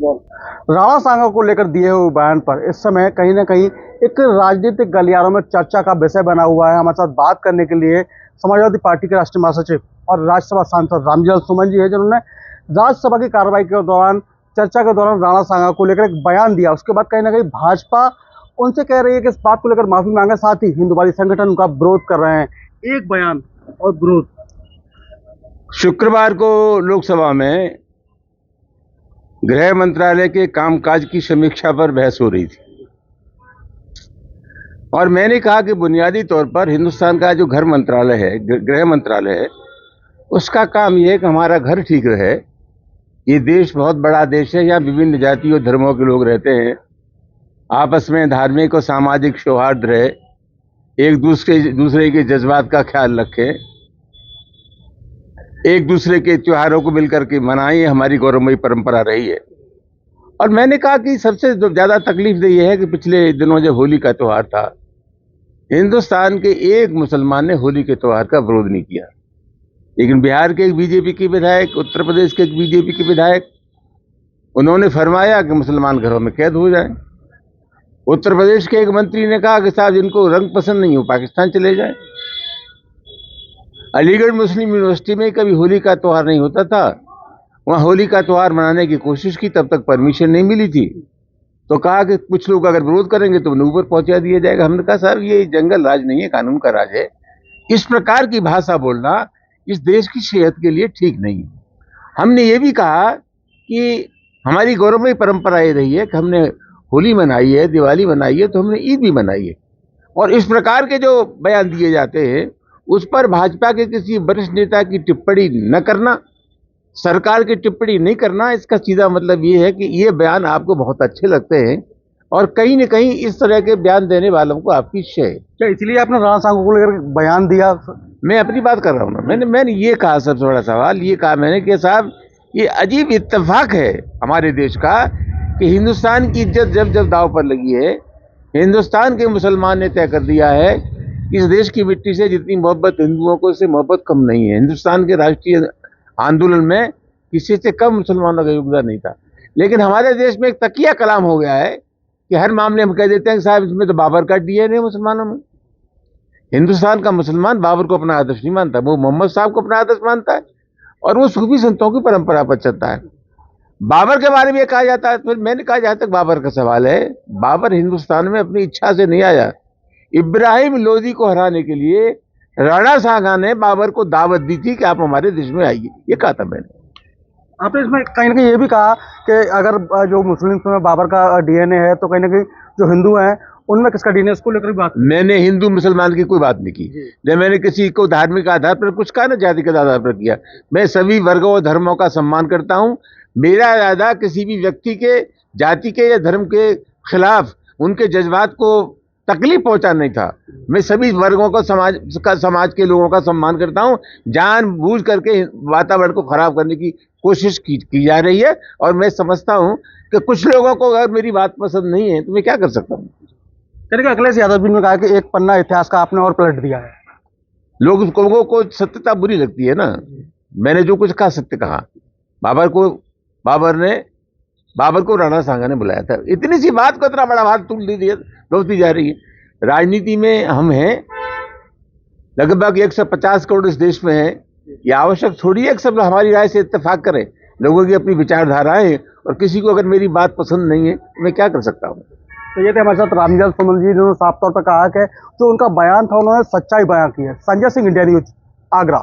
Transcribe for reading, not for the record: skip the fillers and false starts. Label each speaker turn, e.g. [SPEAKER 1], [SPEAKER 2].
[SPEAKER 1] राणा सांगा को लेकर दिए हुए बयान पर इस समय कहीं ना कहीं एक राजनीतिक गलियारों में चर्चा का विषय बना हुआ है। हमारे साथ बात करने के लिए समाजवादी पार्टी के राष्ट्रीय महासचिव और राज्यसभा सांसद रामजल सुमन जी है, जिन्होंने राज्यसभा की कार्रवाई के दौरान चर्चा के दौरान राणा सांगा को लेकर एक बयान दिया। उसके बाद कहीं ना कहीं भाजपा उनसे कह रही है कि इस बात को लेकर माफी मांगे, साथ ही हिंदुवादी संगठन उनका विरोध कर रहे हैं। एक बयान और विरोध।
[SPEAKER 2] शुक्रवार को लोकसभा में गृह मंत्रालय के कामकाज की समीक्षा पर बहस हो रही थी और मैंने कहा कि बुनियादी तौर पर हिंदुस्तान का जो घर मंत्रालय है, गृह मंत्रालय है, उसका काम यह है कि हमारा घर ठीक रहे। ये देश बहुत बड़ा देश है, यहाँ विभिन्न जाति और धर्मों के लोग रहते हैं, आपस में धार्मिक और सामाजिक सौहार्द रहे, एक दूसरे के जज्बात का ख्याल रखें, एक दूसरे के त्योहारों को मिलकर के मनाएं, हमारी गौरवमयी परंपरा रही है। और मैंने कहा कि सबसे ज्यादा तकलीफ ये है कि पिछले दिनों जब होली का त्योहार था, हिंदुस्तान के एक मुसलमान ने होली के त्योहार का विरोध नहीं किया, लेकिन बिहार के एक बीजेपी के विधायक, उत्तर प्रदेश के एक बीजेपी के विधायक, उन्होंने फरमाया कि मुसलमान घरों में कैद हो जाएं। उत्तर प्रदेश के एक मंत्री ने कहा कि साहब जिनको रंग पसंद नहीं हो पाकिस्तान चले जाएं। अलीगढ़ मुस्लिम यूनिवर्सिटी में कभी होली का त्योहार नहीं होता था, वहां होली का त्योहार मनाने की कोशिश की, तब तक परमिशन नहीं मिली थी, तो कहा कि कुछ लोग अगर विरोध करेंगे तो उन्हें ऊपर पहुंचा दिया जाएगा। हमने कहा साहब ये जंगल राज नहीं है, कानून का राज है। इस प्रकार की भाषा बोलना इस देश की सेहत के लिए ठीक नहीं है। हमने ये भी कहा कि हमारी गौरवमयी परंपरा ये रही है कि हमने होली मनाई है, दिवाली मनाई है, तो हमने ईद भी मनाई है। और इस प्रकार के जो बयान दिए जाते हैं उस पर भाजपा के किसी वरिष्ठ नेता की टिप्पणी न करना, सरकार की टिप्पणी नहीं करना, इसका सीधा मतलब ये है कि ये बयान आपको बहुत अच्छे लगते हैं और कहीं न कहीं इस तरह के बयान देने वालों को आपकी शय है।
[SPEAKER 1] क्या इसलिए आपने राणा सांगा को लेकर बयान दिया?
[SPEAKER 2] मैं अपनी बात कर रहा हूँ ना, मैंने ये कहा, सबसे बड़ा सवाल ये कहा मैंने कि साहब ये अजीब इत्तेफाक है हमारे देश का कि हिंदुस्तान की इज्जत जब जब दांव पर लगी है, हिंदुस्तान के मुसलमान ने तय कर दिया है इस देश की मिट्टी से जितनी मोहब्बत हिंदुओं को, इससे मोहब्बत कम नहीं है। हिंदुस्तान के राष्ट्रीय आंदोलन में किसी से कम मुसलमानों का योगदान नहीं था, लेकिन हमारे देश में एक तकिया कलाम हो गया है कि हर मामले हम कह देते हैं कि साहब इसमें तो बाबर का डीएनए मुसलमानों में। हिंदुस्तान का मुसलमान बाबर को अपना आदर्श नहीं मानता, वो मोहम्मद साहब को अपना आदर्श मानता है और वो सूफी संतों की परंपरा पर चलता है। बाबर के बारे में कहा जाता है, फिर मैंने कहा जहां तक बाबर का सवाल है, बाबर हिंदुस्तान में अपनी इच्छा से नहीं आया। इब्राहिम लोदी को हराने के लिए राणा सांगा ने बाबर को दावत दी थी कि आप हमारे देश में आइए, ये कहा था मैंने।
[SPEAKER 1] आपने इसमें कहीं ना कहीं ये भी कहा कि अगर जो मुस्लिम में बाबर का डीएनए है तो कहीं ना कहीं जो हिंदू हैं उनमें किसका डीएनए, उसको लेकर भी बात। मैंने
[SPEAKER 2] हिंदू मुसलमान की कोई बात नहीं की, जब मैंने किसी को धार्मिक आधार पर कुछ कहा ना, जाति के आधार पर किया। मैं सभी वर्गों और धर्मों का सम्मान करता हूं। मेरा इरादा किसी भी व्यक्ति के जाति के या धर्म के खिलाफ उनके जज्बात को तकलीफ पहुंचाना नहीं था। मैं सभी वर्गों को, समाज के लोगों का सम्मान करता हूं। जानबूझ करके वातावरण को खराब करने की कोशिश की जा रही है और मैं समझता हूं कि कुछ लोगों को अगर मेरी बात पसंद नहीं है तो मैं क्या कर सकता हूं।
[SPEAKER 1] अखिलेश यादव जी ने कहा कि एक पन्ना इतिहास का आपने और पलट दिया है।
[SPEAKER 2] लोगों को सत्यता बुरी लगती है ना। मैंने जो कुछ कहा सत्य कहा। बाबर को राणा सांगा ने बुलाया था, इतनी सी बात को इतना बड़ा हाथ तोड़ती जा रही है। राजनीति में हम हैं, लगभग 150 करोड़ इस देश में है। ये आवश्यक थोड़ी है कि सब हमारी राय से इत्तेफाक करें। लोगों की अपनी विचारधाराएं, और किसी को अगर मेरी बात पसंद नहीं है तो मैं क्या कर सकता हूँ।
[SPEAKER 1] तो ये थे हमारे साथ रामजल सुमन जी, जिन्होंने साफ तौर पर कहा कि जो उनका बयान था उन्होंने सच्चाई बयां की है। Sanjay Singh, India news, Agra.